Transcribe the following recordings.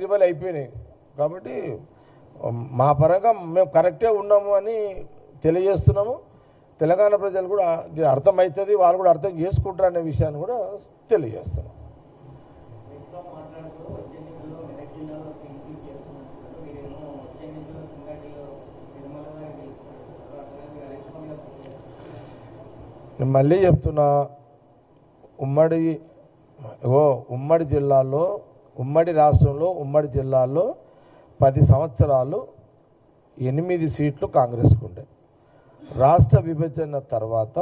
Triple అయిపోయినాయి. కాబట్టి మా పరంగా మేము కరెక్టే ఉన్నాము అని తెలియజేస్తున్నాము. తెలంగాణ ప్రజలు కూడా అర్థమవుతుంది, వాళ్ళు కూడా అర్థం చేసుకుంటారు అనే విషయాన్ని కూడా తెలియజేస్తున్నాం. నేను మళ్ళీ చెప్తున్నా, ఉమ్మడి జిల్లాలో, ఉమ్మడి రాష్ట్రంలో, ఉమ్మడి జిల్లాలో 10 సంవత్సరాలు 8 సీట్లు కాంగ్రెస్కు ఉండే. రాష్ట్ర విభజన తర్వాత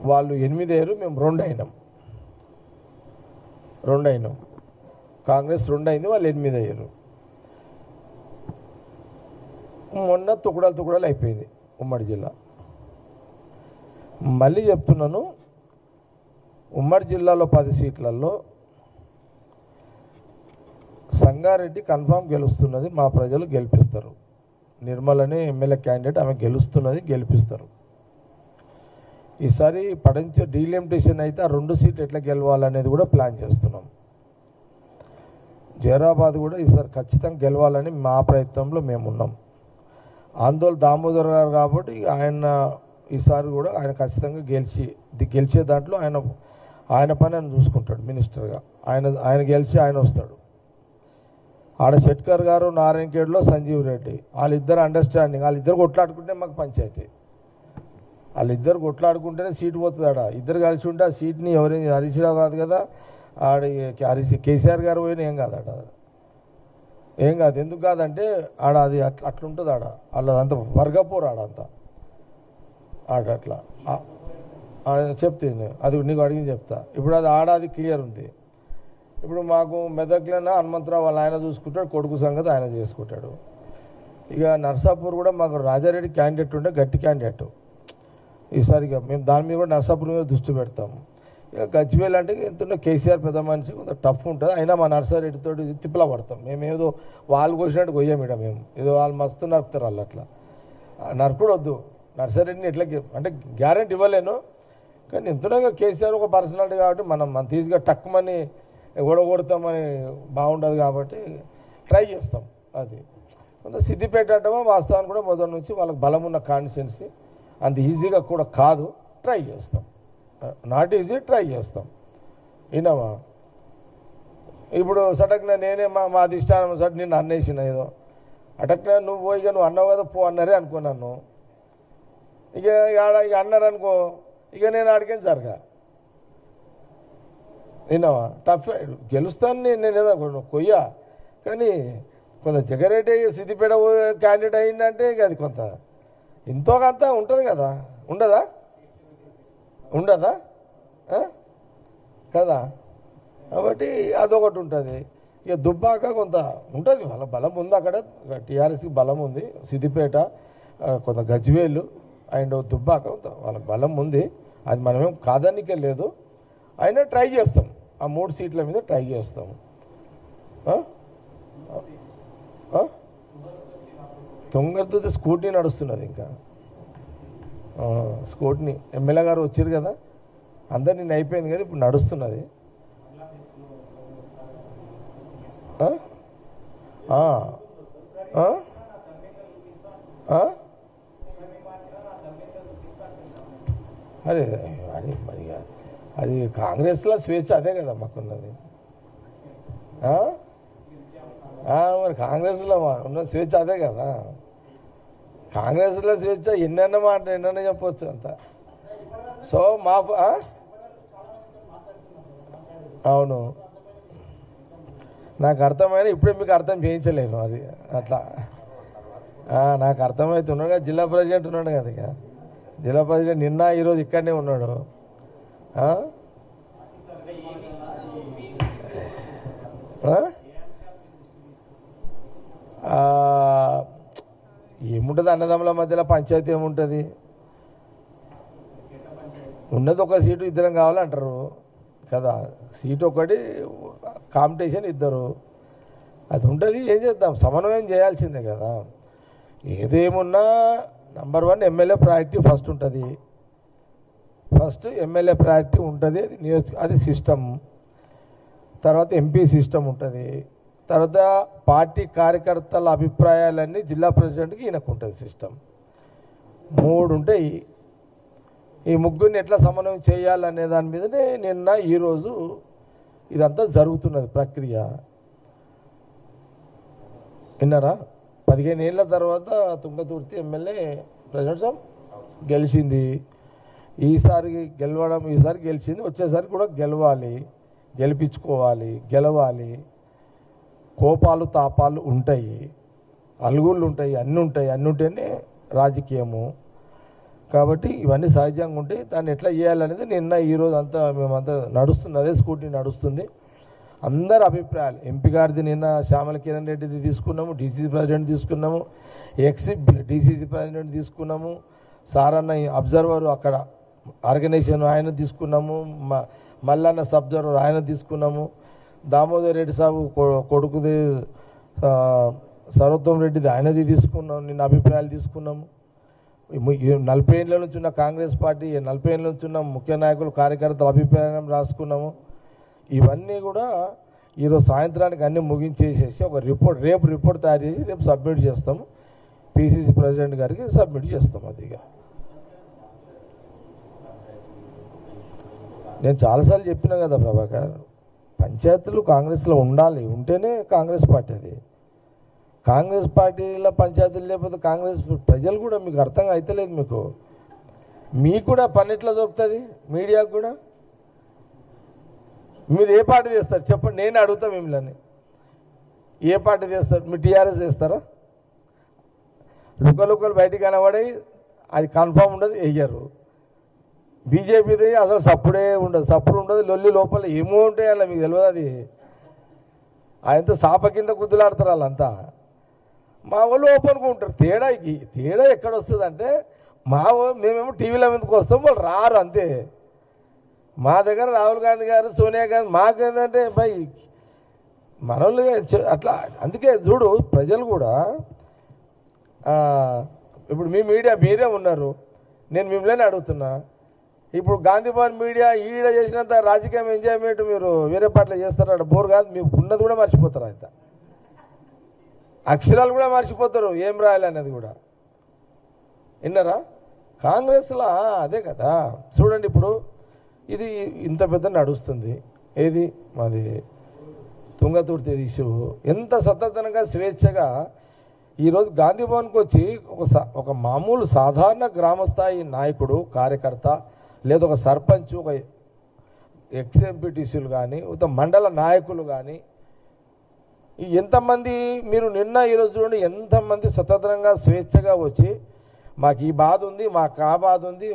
వాళ్ళు 8 అయ్యారు, మేము 2 అయినాం. కాంగ్రెస్ 2 అయింది, వాళ్ళు 8 అయ్యారు. మొన్న తుకుడాలు అయిపోయింది ఉమ్మడి జిల్లా. మళ్ళీ చెప్తున్నాను, ఉమ్మడి జిల్లాలో 10 సీట్లలో సంగారెడ్డి కన్ఫామ్ గెలుస్తున్నది, మా ప్రజలు గెలిపిస్తారు. నిర్మలని ఎమ్మెల్యే క్యాండిడేట్, ఆమె గెలుస్తున్నది, గెలిపిస్తారు. ఈసారి పడంచ డీలిమిటేషన్ అయితే ఆ 2 సీట్లు ఎట్లా గెలవాలనేది కూడా ప్లాన్ చేస్తున్నాం. జైరాబాద్ కూడా ఈసారి ఖచ్చితంగా గెలవాలని మా ప్రయత్నంలో మేమున్నాం. ఆందోళన దామోదర్ గారు కాబట్టి ఆయన ఈసారి కూడా ఆయన ఖచ్చితంగా గెలిచే దాంట్లో ఆయన పని ఆయన చూసుకుంటాడు మినిస్టర్గా. ఆయన గెలిచి ఆయన వస్తాడు. ఆడ షెట్కర్ గారు, నారాయణఖేడ్లో సంజీవ్ రెడ్డి, వాళ్ళిద్దరు అండర్స్టాండింగ్, వాళ్ళిద్దరు కొట్లాడుకుంటే మాకు పంచాయతీ. వాళ్ళిద్దరు కొట్లాడుకుంటేనే సీటు పోతుంది. ఆడ ఇద్దరు కలిసి ఉంటే ఆ సీట్ని ఎవరైనా హరీష్ రావు కాదు కదా, కేసీఆర్ గారు పోయినా ఏం కాదు. ఏం కాదు. ఎందుకు కాదంటే ఆడ అది అట్లుంటుంది. ఆడ వాళ్ళంతా వర్గపోరు, ఆడంతా అట్లా చెప్తే అది నీకు అడిగి చెప్తా. ఇప్పుడు అది అది క్లియర్ ఉంది. ఇప్పుడు మాకు మెదక్లోనే హనుమంతరావు వాళ్ళ ఆయన చూసుకుంటాడు, కొడుకు సంగతి ఆయన చేసుకుంటాడు. ఇక నర్సాపూర్ కూడా మాకు రాజారెడ్డి క్యాండిడేట్ ఉంటే గట్టి క్యాండిడేట్. ఈసారి ఇక మేము దాని మీద కూడా నర్సాపూర్ మీద దృష్టి పెడతాము. ఇక గజ్వేల్ అంటే ఎంతుంటే కేసీఆర్ పెద్ద మనిషి, కొంత టఫ్ ఉంటుంది. అయినా మా నర్సారెడ్డితో తిప్పలా పడతాం. మేము ఏదో వాళ్ళు కోసినట్టు కొయ్యాం ఇడ. మేము ఏదో వాళ్ళు మస్తు నరుకుతారు వాళ్ళు. అట్లా నరుకుడు వద్దు. నర్సారెడ్డిని ఎట్లా అంటే గ్యారెంటీ ఇవ్వలేను, కానీ ఎంతగా కేసీఆర్ ఒక పర్సనాలిటీ కాబట్టి మనం తీసుగా టక్కుమని కొడతామని బాగుండదు కాబట్టి ట్రై చేస్తాం. అది కొంత సిద్దిపేట అంటమో వాస్తవాన్ని కూడా మొదటి నుంచి వాళ్ళకి బలం ఉన్న కాన్స్టిట్యున్సీ, అంత ఈజీగా కూడా కాదు. ట్రై చేస్తాం, నాట్ ఈజీ, ట్రై చేస్తాం. విన్నామా? ఇప్పుడు సటక్న నేనే మా అధిష్టానం సట్ నిన్ను అన్నేసిన ఏదో అటక్న నువ్వు పోయి నువ్వు అన్నావు కదా పో అన్నారే అనుకున్నాను. ఇక అన్నారు అనుకో, ఇక నేను ఆడికేం జరగా. విన్నావా? టఫ్ గెలుస్తాను నేను ఏదో కొయ్యా, కానీ కొంత జగరెడ్డి సిద్దిపేట క్యాండిడేట్ అయిందంటే ఇక అది కొంత ఎంతో కొంత ఉంటుంది కదా, ఉండదా కదా. కాబట్టి అదొకటి ఉంటుంది. ఇక దుబ్బాక కొంత ఉంటుంది, వాళ్ళ బలం ఉంది అక్కడ. టీఆర్ఎస్కి బలం ఉంది. సిద్దిపేట, కొంత గజ్వేలు అండ్ దుబ్బాక వాళ్ళకి బలం ఉంది. అది మనమేం కాదనికే లేదు. అయినా ట్రై చేస్తాం, ఆ 3 సీట్ల మీద ట్రై చేస్తాము. తొంగర్తో స్కూటీ నడుస్తున్నది. ఇంకా స్కూటీని ఎమ్మెల్యే గారు వచ్చారు కదా, అందరు నిన్న అయిపోయింది కదా, ఇప్పుడు నడుస్తున్నది. అరే అది మరి అది కాంగ్రెస్లో స్వేచ్ఛ అదే కదా మాకున్నది. మరి కాంగ్రెస్లో ఉన్న స్వేచ్ఛ అదే కదా. కాంగ్రెస్లో స్వేచ్ఛ ఎన్నెన్న మాట ఎన్నెన్న చెప్పవచ్చు అంత. సో మా అవును, నాకు అర్థమైన ఇప్పుడే మీకు అర్థం చేయించలేను. అది అట్లా నాకు అర్థమవుతున్నాడు కదా. జిల్లా ప్రెసిడెంట్ ఉన్నాడు కదా, ఇక జిల్లా ప్రెసిడెంట్ నిన్న ఈరోజు ఇక్కడనే ఉన్నాడు. ఏముంటుంది అన్నదమ్ముల మధ్యలో పంచాయతీ ఏముంటుంది? ఉన్నది ఒక సీటు, ఇద్దరం కావాలంటారు కదా. సీటు ఒకటి, కాంపిటీషన్ ఇద్దరు, అది ఉంటుంది. ఏం చేద్దాం, సమన్వయం చేయాల్సిందే కదా. ఏదేమున్నా నంబర్ 1 ఎమ్మెల్యే ప్రయారిటీ ఫస్ట్ ఉంటుంది. ఎమ్మెల్యే ప్రయారిటీ ఉంటుంది. అది సిస్టమ్. తర్వాత ఎంపీ సిస్టమ్ ఉంటుంది, తర్వాత పార్టీ కార్యకర్తల అభిప్రాయాలన్నీ జిల్లా ప్రెసిడెంట్కి ఈయనకు ఉంటుంది సిస్టమ్. 3 ఉంటాయి. ఈ ముగ్గురిని ఎట్లా సమన్వయం చేయాలనే దాని మీదనే నిన్న ఈరోజు ఇదంతా జరుగుతున్నది ప్రక్రియ. విన్నారా? 15 ఏళ్ళ తర్వాత తుంగతుర్తి ఎమ్మెల్యే ప్రెసిడెంట్ సాబ్ గెలిచింది. ఈసారి గెలిచింది, వచ్చేసరికి కూడా గెలవాలి. కోపాలు తాపాలు ఉంటాయి, అలుగుళ్ళు ఉంటాయి, అన్నీ ఉంటేనే రాజకీయము. కాబట్టి ఇవన్నీ సహజంగా ఉంటాయి. దాన్ని ఎట్లా చేయాలనేది నిన్న ఈరోజు అంతా మేమంతా నడుస్తుంది, అదే స్కూటీ నడుస్తుంది. అందరి అభిప్రాయాలు, ఎంపీ గారిది నిన్న శ్యామల కిరణ్ రెడ్డిది తీసుకున్నాము, డీసీసీ ప్రెసిడెంట్ తీసుకున్నాము, డీసీసీ ప్రెసిడెంట్ తీసుకున్నాము, సారన్న అబ్జర్వర్ అక్కడ ఆర్గనైజేషన్ ఆయన తీసుకున్నాము, మల్లన్న సబ్జర్వర్ ఆయన తీసుకున్నాము, దామోదర్ రెడ్డి సాబు కొడుకుది సర్వోత్తమ్ రెడ్డిది ఆయనది తీసుకున్నాము, నిన్న అభిప్రాయాలు తీసుకున్నాము. 40 ఏళ్ళ నుంచి ఉన్న కాంగ్రెస్ పార్టీ, 40 ఏళ్ళ నుంచి ఉన్న ముఖ్య నాయకులు కార్యకర్తల అభిప్రాయం రాసుకున్నాము. ఇవన్నీ కూడా ఈరోజు సాయంత్రానికి అన్నీ ముగించేసేసి ఒక రేపు రిపోర్ట్ తయారు చేసి రేపు సబ్మిట్ చేస్తాము, పిసిసి ప్రెసిడెంట్ గారికి సబ్మిట్ చేస్తాం. అదిగా నేను చాలాసార్లు చెప్పినా కదా ప్రభాకర్, పంచాయతీలు కాంగ్రెస్లో ఉంటేనే కాంగ్రెస్ పార్టీ. అది కాంగ్రెస్ పార్టీలో పంచాయతీలు లేకపోతే కాంగ్రెస్ ప్రజలు కూడా మీకు అర్థం అవుతలేదు. మీకు కూడా పని ఎట్లా దొరుకుతుంది? మీడియాకు కూడా మీరు ఏ పార్టీ చేస్తారు చెప్పండి, నేను అడుగుతా మిమ్మల్ని. ఏ పార్టీ చేస్తారు? మీరు టీఆర్ఎస్ చేస్తారా? లుకలు బయటికి కనబడి అది కన్ఫామ్ ఉండదు, వేయరు. బీజేపీది అసలు సప్పుడు ఉండదు, లొల్లి లోపల ఏమో ఉంటాయి అలా మీకు తెలియదు. అది ఆయనతో సాప కింద కుద్దులాడతారు వాళ్ళంతా. మా వాళ్ళు ఓపెన్గా ఉంటారు. తేడా ఎక్కడ వస్తుంది అంటే, మేమేమో టీవీలో ఎందుకు వస్తాం, వాళ్ళు రారు అంతే. మా దగ్గర రాహుల్ గాంధీ గారు, సోనియా గాంధీ, మాకేంటంటే భయ్ మనోళ్ళు అట్లా. అందుకే చూడు, ప్రజలు కూడా ఇప్పుడు మీ మీడియా మీరే ఉన్నారు, నేను మిమ్మల్ని అడుగుతున్నా. ఇప్పుడు గాంధీ భవన్ మీడియా ఈడ చేసినంత రాజకీయం ఎంజాయ్మెంట్ మీరు వేరే పార్టీలో చేస్తారా? బోర్ కాదు, మీకు ఉన్నది కూడా మర్చిపోతారు. అంత అక్షరాలు కూడా మర్చిపోతారు, ఏం రాయాలనేది కూడా. విన్నారా? కాంగ్రెస్లో అదే కదా. చూడండి, ఇప్పుడు ఇది ఇంత పెద్ద నడుస్తుంది. ఏది మాది తుంగతుర్తి ఇష్యూ ఎంత స్వతంత్రంగా స్వేచ్ఛగా ఈరోజు గాంధీ భవన్కి వచ్చి ఒక మామూలు సాధారణ గ్రామస్థాయి నాయకుడు, కార్యకర్త, లేదా ఒక సర్పంచ్, ఒక ఎక్స్ఎంపీటీసీలు కానీ, ఒక మండల నాయకులు కానీ, ఎంతమంది మీరు నిన్న ఈరోజు చూడండి, ఎంతమంది స్వతంత్రంగా స్వేచ్ఛగా వచ్చి మాకు ఈ బాధ ఉంది, మాకు ఆ బాధ ఉంది,